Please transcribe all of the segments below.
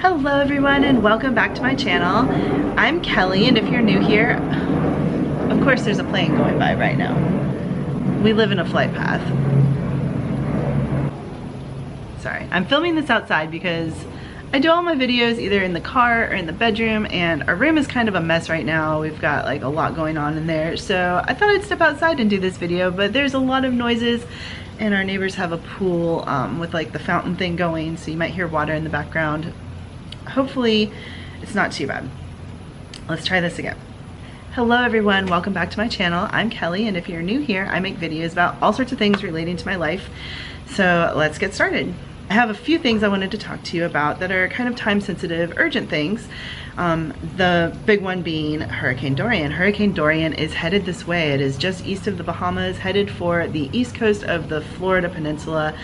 Hello everyone and welcome back to my channel. I'm Kelly, and if you're new here, of course there's a plane going by right now. We live in a flight path. Sorry, I'm filming this outside because I do all my videos either in the car or in the bedroom, and our room is kind of a mess right now. We've got like a lot going on in there, so I thought I'd step outside and do this video, but there's a lot of noises and our neighbors have a pool with like the fountain thing going, so you might hear water in the background. Hopefully it's not too bad. Let's try this again. Hello everyone, welcome back to my channel. I'm Kelly, and if you're new here, I make videos about all sorts of things relating to my life. So let's get started. I have a few things I wanted to talk to you about that are kind of time sensitive, urgent things. The big one being Hurricane Dorian. Hurricane Dorian is headed this way. It is just east of the Bahamas, headed for the east coast of the Florida Peninsula.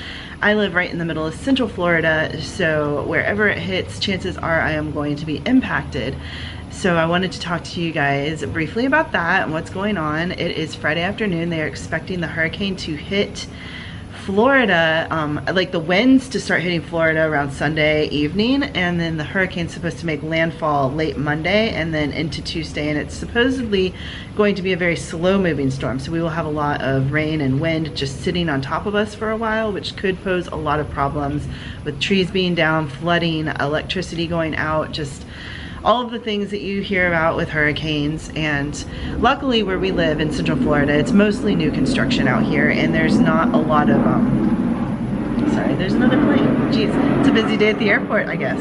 I live right in the middle of Central Florida, so wherever it hits, chances are I am going to be impacted. So I wanted to talk to you guys briefly about that and what's going on. It is Friday afternoon. They are expecting the hurricane to hit Florida, like the winds to start hitting Florida around Sunday evening, and then the hurricane's supposed to make landfall late Monday and then into Tuesday, and it's supposedly going to be a very slow moving storm, so we will have a lot of rain and wind just sitting on top of us for a while, which could pose a lot of problems with trees being down, flooding, electricity going out, just all of the things that you hear about with hurricanes. And luckily where we live in Central Florida, it's mostly new construction out here, and there's not a lot of, sorry, there's another plane. Jeez, it's a busy day at the airport, I guess.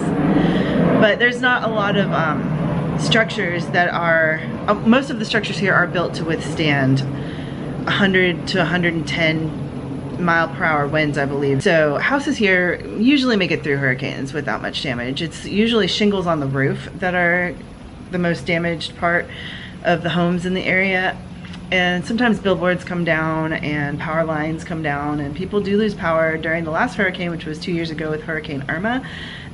But there's not a lot of structures that are, most of the structures here are built to withstand 100 to 110 mile-per-hour winds, I believe. So houses here usually make it through hurricanes without much damage. It's usually shingles on the roof that are the most damaged part of the homes in the area. And sometimes billboards come down and power lines come down, and people do lose power. During the last hurricane, which was 2 years ago with Hurricane Irma,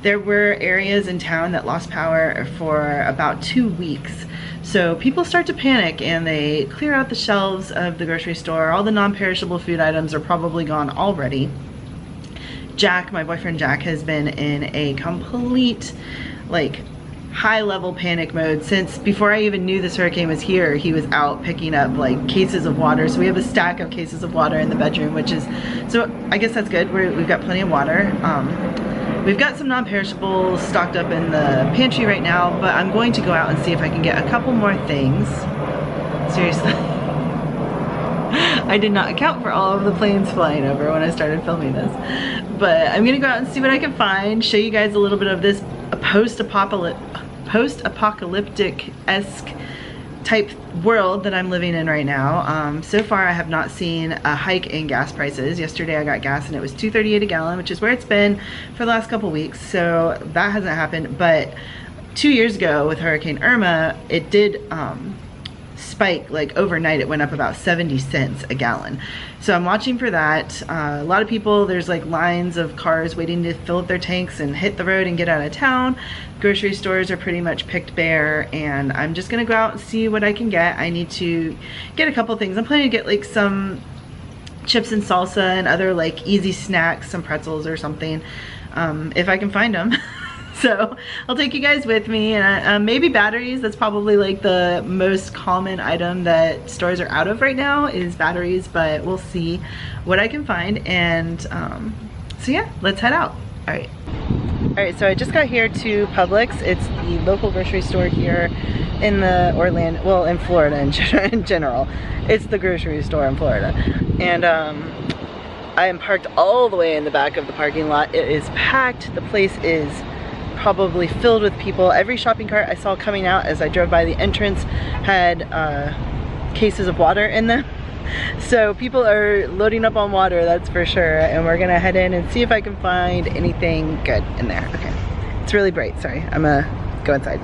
there were areas in town that lost power for about 2 weeks. So people start to panic and they clear out the shelves of the grocery store. All the non-perishable food items are probably gone already. Jack, my boyfriend Jack, has been in a complete like high-level panic mode since before I even knew this hurricane was here. He was out picking up like cases of water. So we have a stack of cases of water in the bedroom, which is, so I guess that's good. We've got plenty of water. We've got some non-perishables stocked up in the pantry right now, but I'm going to go out and see if I can get a couple more things. Seriously. I did not account for all of the planes flying over when I started filming this. But I'm gonna go out and see what I can find, show you guys a little bit of this post-apocalyptic-esque type world that I'm living in right now. So far I have not seen a hike in gas prices. Yesterday I got gas and it was $2.38 a gallon, which is where it's been for the last couple weeks, so that hasn't happened. But 2 years ago with Hurricane Irma, it did spike, like overnight it went up about 70 cents a gallon. So I'm watching for that. A lot of people, there's like lines of cars waiting to fill up their tanks and hit the road and get out of town. Grocery stores are pretty much picked bare, and I'm just gonna go out and see what I can get. I need to get a couple things. I'm planning to get like some chips and salsa and other like easy snacks, some pretzels or something, if I can find them. So I'll take you guys with me, and maybe batteries. That's probably like the most common item that stores are out of right now is batteries, but we'll see what I can find. And so yeah, let's head out. All right, so I just got here to Publix. It's the local grocery store here in the in Florida in general. It's the grocery store in Florida. And I am parked all the way in the back of the parking lot. It is packed. The place is probably filled with people. Every shopping cart I saw coming out as I drove by the entrance had cases of water in them. So people are loading up on water, that's for sure. And we're gonna head in and see if I can find anything good in there. Okay, it's really bright, sorry. I'm gonna go inside.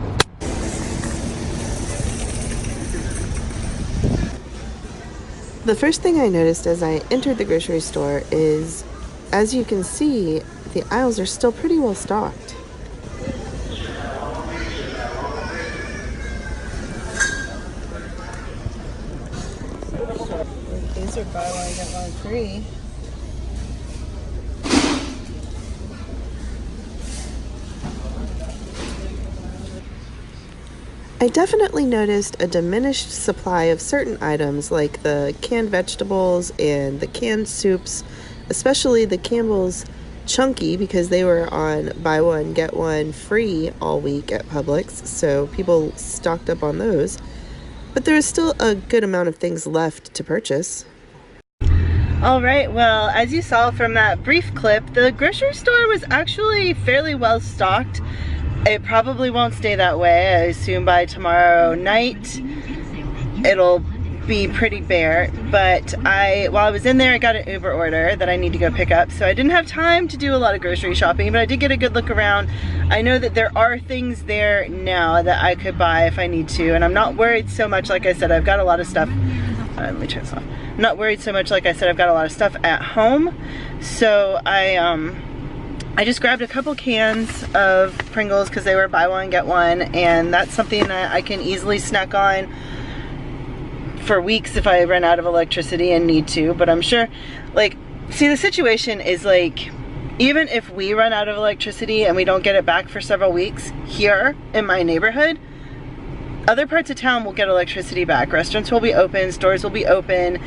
The first thing I noticed as I entered the grocery store is, as you can see, the aisles are still pretty well stocked. These are buy one, get one free. I definitely noticed a diminished supply of certain items like the canned vegetables and the canned soups, especially the Campbell's Chunky, because they were on buy one, get one free all week at Publix, so people stocked up on those. But there was still a good amount of things left to purchase. All right, well, as you saw from that brief clip, the grocery store was actually fairly well stocked. It probably won't stay that way. I assume by tomorrow night it'll be pretty bare, but while I was in there, I got an Uber order that I need to go pick up, so I didn't have time to do a lot of grocery shopping, but I did get a good look around. I know that there are things there now that I could buy if I need to, and I'm not worried so much. Like I said, I've got a lot of stuff. Let me turn this off. I'm not worried so much. Like I said, I've got a lot of stuff at home, so I just grabbed a couple cans of Pringles because they were buy one, get one, and that's something that I can easily snack on for weeks if I run out of electricity and need to. But I'm sure, like, see, the situation is like, even if we run out of electricity and we don't get it back for several weeks, here in my neighborhood, other parts of town will get electricity back. Restaurants will be open, stores will be open.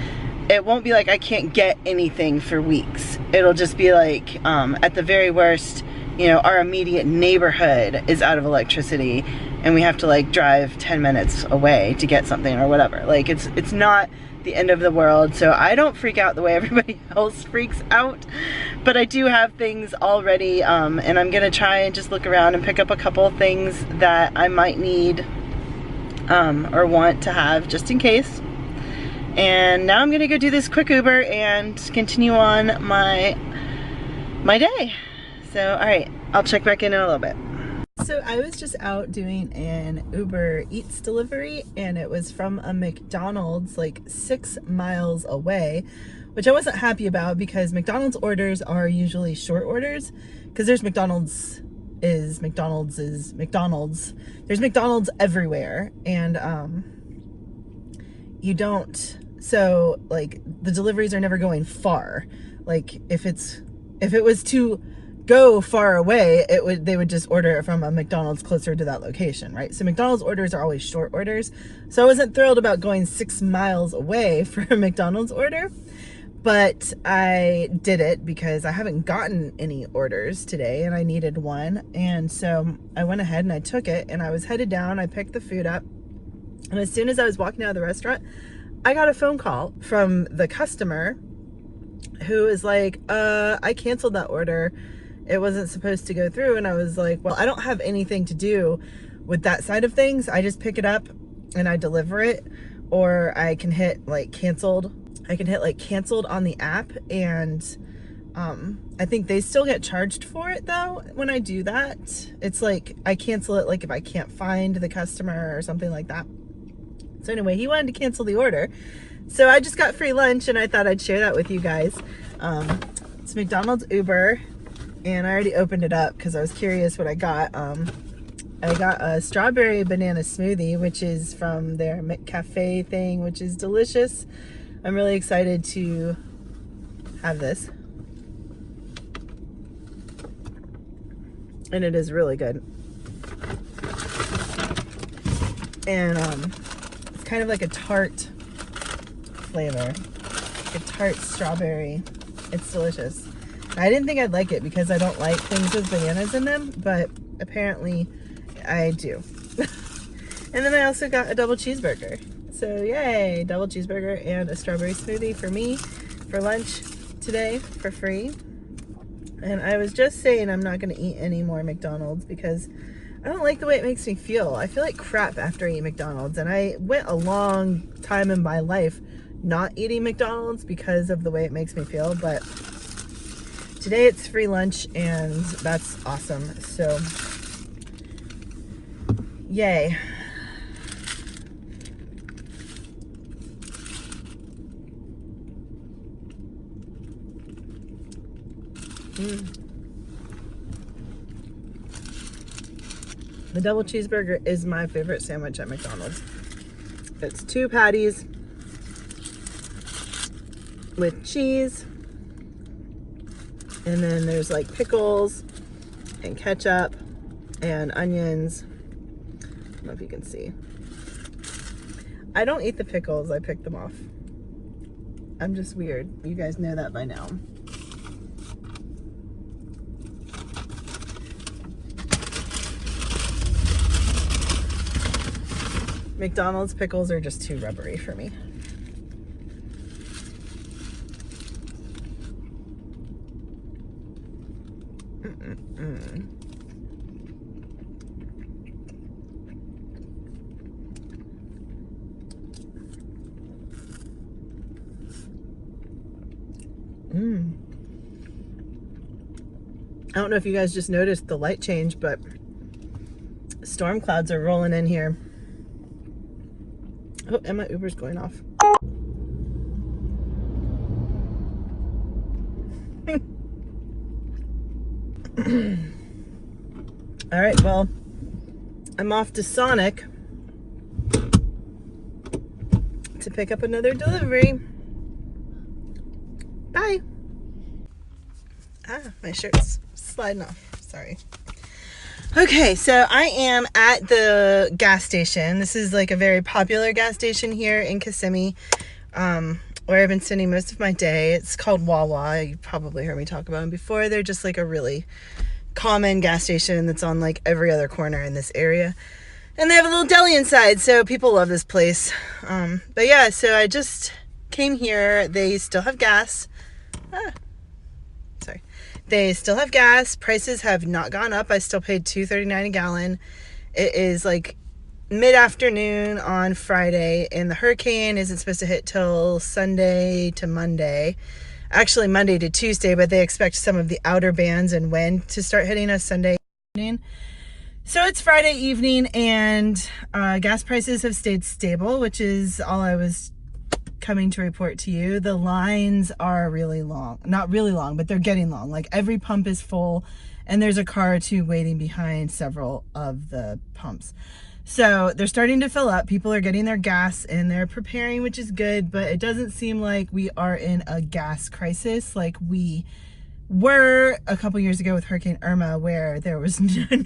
It won't be like I can't get anything for weeks. It'll just be like, at the very worst, you know, our immediate neighborhood is out of electricity and we have to like drive 10 minutes away to get something or whatever. Like it's not the end of the world, so I don't freak out the way everybody else freaks out. But I do have things already, and I'm gonna try and just look around and pick up a couple of things that I might need or want to have just in case. And now I'm gonna go do this quick Uber and continue on my day. So, all right, I'll check back in a little bit. So I was just out doing an Uber Eats delivery, and it was from a McDonald's like 6 miles away, which I wasn't happy about because McDonald's orders are usually short orders, because there's McDonald's is McDonald's. There's McDonald's everywhere, and you don't, so like the deliveries are never going far. Like if it was to go far away, they would just order it from a McDonald's closer to that location, right? So McDonald's orders are always short orders. So I wasn't thrilled about going 6 miles away for a McDonald's order, but I did it because I haven't gotten any orders today and I needed one. And so I went ahead and I took it, and I was headed down. I picked the food up, and as soon as I was walking out of the restaurant, I got a phone call from the customer who is like, I canceled that order. It wasn't supposed to go through. And I was like, well, I don't have anything to do with that side of things. I just pick it up and I deliver it, or I can hit like canceled. I can hit like canceled on the app, and I think they still get charged for it though when I do that. It's like I cancel it like if I can't find the customer or something like that. So anyway, he wanted to cancel the order, so I just got free lunch, and I thought I'd share that with you guys. It's McDonald's Uber, and I already opened it up because I was curious what I got. I got a strawberry banana smoothie, which is from their McCafe thing, which is delicious. I'm really excited to have this, and it is really good. And it's kind of like a tart flavor, like a tart strawberry. It's delicious. I didn't think I'd like it because I don't like things with bananas in them, but apparently I do. And then I also got a double cheeseburger. So yay, double cheeseburger and a strawberry smoothie for me for lunch today for free. And I was just saying I'm not gonna eat any more McDonald's because I don't like the way it makes me feel. I feel like crap after I eat McDonald's, and I went a long time in my life not eating McDonald's because of the way it makes me feel, but today it's free lunch and that's awesome. So yay. The double cheeseburger is my favorite sandwich at McDonald's. It's 2 patties with cheese, and then there's like pickles and ketchup and onions. I don't know if you can see. I don't eat the pickles, I pick them off. I'm just weird. You guys know that by now. McDonald's pickles are just too rubbery for me. I don't know if you guys just noticed the light change, but storm clouds are rolling in here. Oh, and my Uber's going off. All right, well, I'm off to Sonic to pick up another delivery. Bye. Ah, my shirt's sliding off. Sorry. Okay, so I am at the gas station. This is like a very popular gas station here in Kissimmee, where I've been spending most of my day. It's called Wawa. You probably heard me talk about them before. They're just like a really common gas station that's on like every other corner in this area. And they have a little deli inside, so people love this place. But yeah, so I just came here. They still have gas. Sorry. They still have gas. Prices have not gone up. I still paid $2.39 a gallon. It is like mid-afternoon on Friday, and the hurricane isn't supposed to hit till Sunday to Monday. Actually, Monday to Tuesday, but they expect some of the outer bands and wind to start hitting us Sunday evening. So it's Friday evening, and gas prices have stayed stable, which is all I was coming to report to you. The lines are really long. Not really long, but they're getting long. Like every pump is full, and there's a car or two waiting behind several of the pumps. So they're starting to fill up. People are getting their gas and they're preparing, which is good, but it doesn't seem like we are in a gas crisis like we were a couple years ago with Hurricane Irma, where there was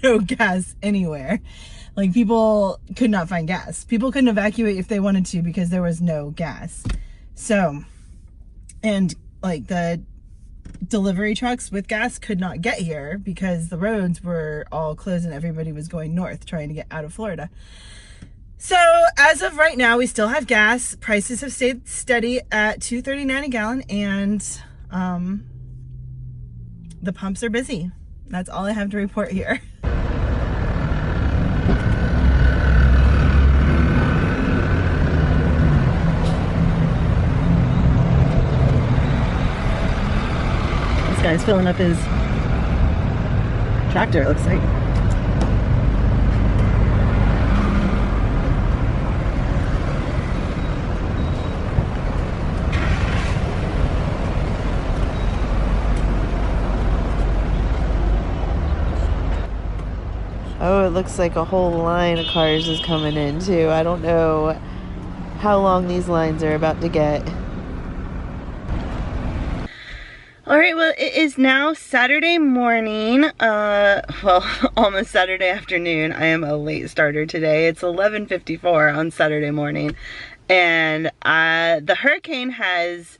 no gas anywhere. Like people could not find gas. People couldn't evacuate if they wanted to because there was no gas. So, and like the delivery trucks with gas could not get here because the roads were all closed and everybody was going north trying to get out of Florida. So as of right now, we still have gas. Prices have stayed steady at $2.39 a gallon, and the pumps are busy. That's all I have to report here. This guy's filling up his tractor, it looks like. Oh, it looks like a whole line of cars is coming in too. I don't know how long these lines are about to get. All right, well, it is now Saturday morning, well, almost Saturday afternoon. I am a late starter today. It's 11:54 on Saturday morning, and the hurricane has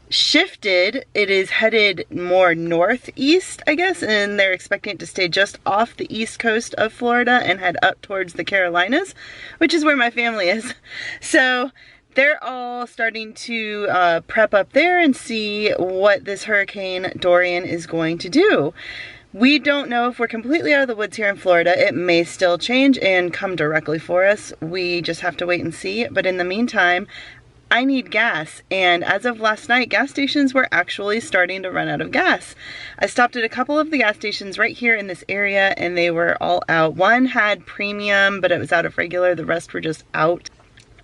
shifted. It is headed more northeast, I guess, and they're expecting it to stay just off the east coast of Florida and head up towards the Carolinas, which is where my family is. So they're all starting to prep up there and see what this Hurricane Dorian is going to do. We don't know if we're completely out of the woods here in Florida. It may still change and come directly for us. We just have to wait and see. But in the meantime, I need gas, and as of last night, gas stations were actually starting to run out of gas. I stopped at a couple of the gas stations right here in this area, and they were all out. One had premium, but it was out of regular. The rest were just out.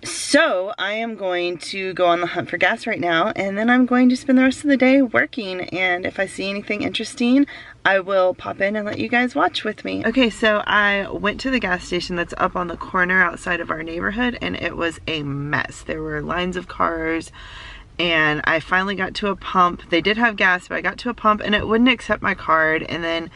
So I am going to go on the hunt for gas right now, and then I'm going to spend the rest of the day working, and if I see anything interesting, I will pop in and let you guys watch with me. Okay, so I went to the gas station that's up on the corner outside of our neighborhood, and it was a mess. There were lines of cars, and I finally got to a pump. They did have gas, but I got to a pump and it wouldn't accept my card. And then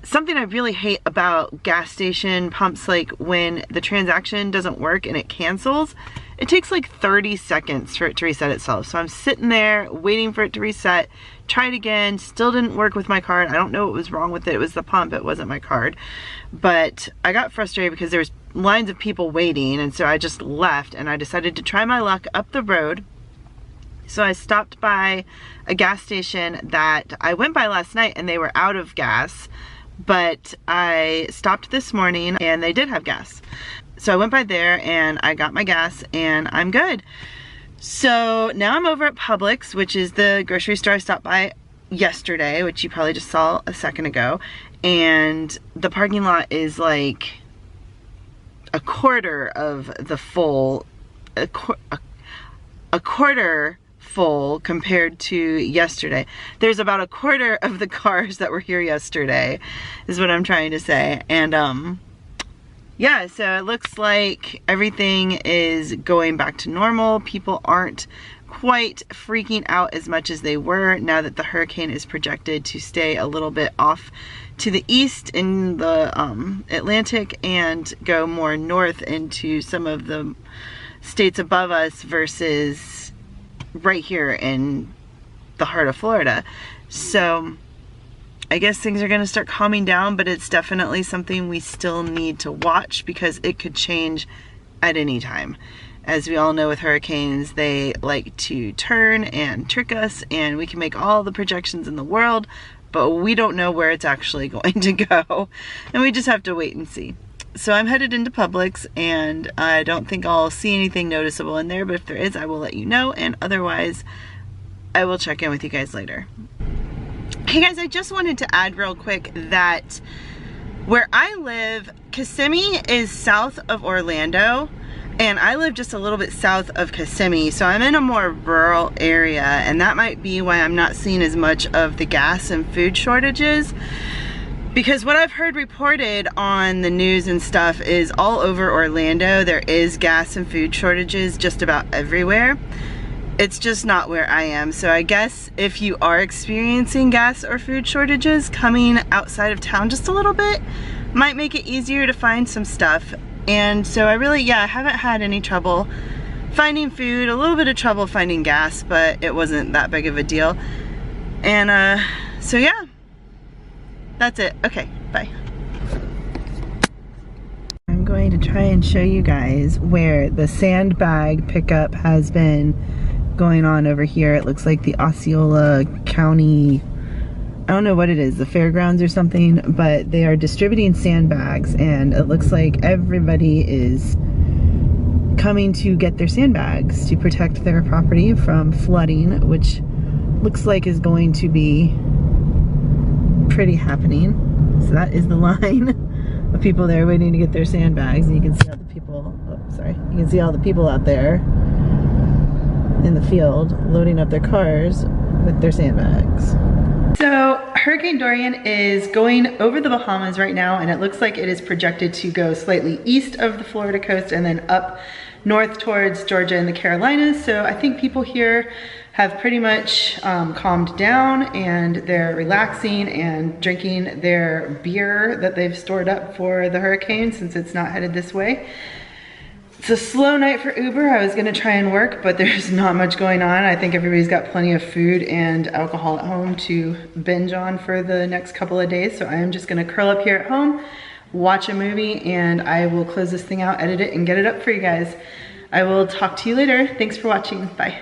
something I really hate about gas station pumps, like when the transaction doesn't work and it cancels, it takes like 30 seconds for it to reset itself. So I'm sitting there waiting for it to reset, tried again, still didn't work with my card. I don't know what was wrong with it. It was the pump, it wasn't my card. But I got frustrated because there was lines of people waiting, and so I just left and I decided to try my luck up the road. So I stopped by a gas station that I went by last night and they were out of gas. But I stopped this morning and they did have gas. So I went by there and I got my gas and I'm good. So now I'm over at Publix, which is the grocery store I stopped by yesterday, which you probably just saw a second ago. And the parking lot is like a quarter of the full, a quarter full compared to yesterday. There's about a quarter of the cars that were here yesterday, is what I'm trying to say. And yeah, so it looks like everything is going back to normal. People aren't quite freaking out as much as they were now that the hurricane is projected to stay a little bit off to the east in the Atlantic and go more north into some of the states above us versus right here in the heart of Florida. So I guess things are going to start calming down, but it's definitely something we still need to watch because it could change at any time. As we all know with hurricanes, they like to turn and trick us, and we can make all the projections in the world, but we don't know where it's actually going to go, and we just have to wait and see. So I'm headed into Publix, and I don't think I'll see anything noticeable in there, but if there is, I will let you know, and otherwise, I will check in with you guys later. Hey guys, I just wanted to add real quick that where I live, Kissimmee is south of Orlando, and I live just a little bit south of Kissimmee, so I'm in a more rural area, and that might be why I'm not seeing as much of the gas and food shortages. Because what I've heard reported on the news and stuff is all over Orlando there is gas and food shortages just about everywhere. It's just not where I am. So I guess if you are experiencing gas or food shortages, coming outside of town just a little bit might make it easier to find some stuff. And so I really, I haven't had any trouble finding food, a little bit of trouble finding gas, but it wasn't that big of a deal. And so yeah. That's it. Okay, bye. I'm going to try and show you guys where the sandbag pickup has been going on over here. It looks like the Osceola County, I don't know what it is, the fairgrounds or something, but they are distributing sandbags, and it looks like everybody is coming to get their sandbags to protect their property from flooding, which looks like is going to be pretty happening. So that is the line of people there waiting to get their sandbags, and you can see all the people, oh sorry, you can see all the people out there in the field loading up their cars with their sandbags. So Hurricane Dorian is going over the Bahamas right now, and it looks like it is projected to go slightly east of the Florida coast and then up north towards Georgia and the Carolinas. So I think people here have pretty much calmed down, and they're relaxing and drinking their beer that they've stored up for the hurricane since it's not headed this way. It's a slow night for Uber. I was gonna try and work, but there's not much going on. I think everybody's got plenty of food and alcohol at home to binge on for the next couple of days. So I am just gonna curl up here at home, watch a movie, and I will close this thing out, edit it, and get it up for you guys. I will talk to you later. Thanks for watching. Bye.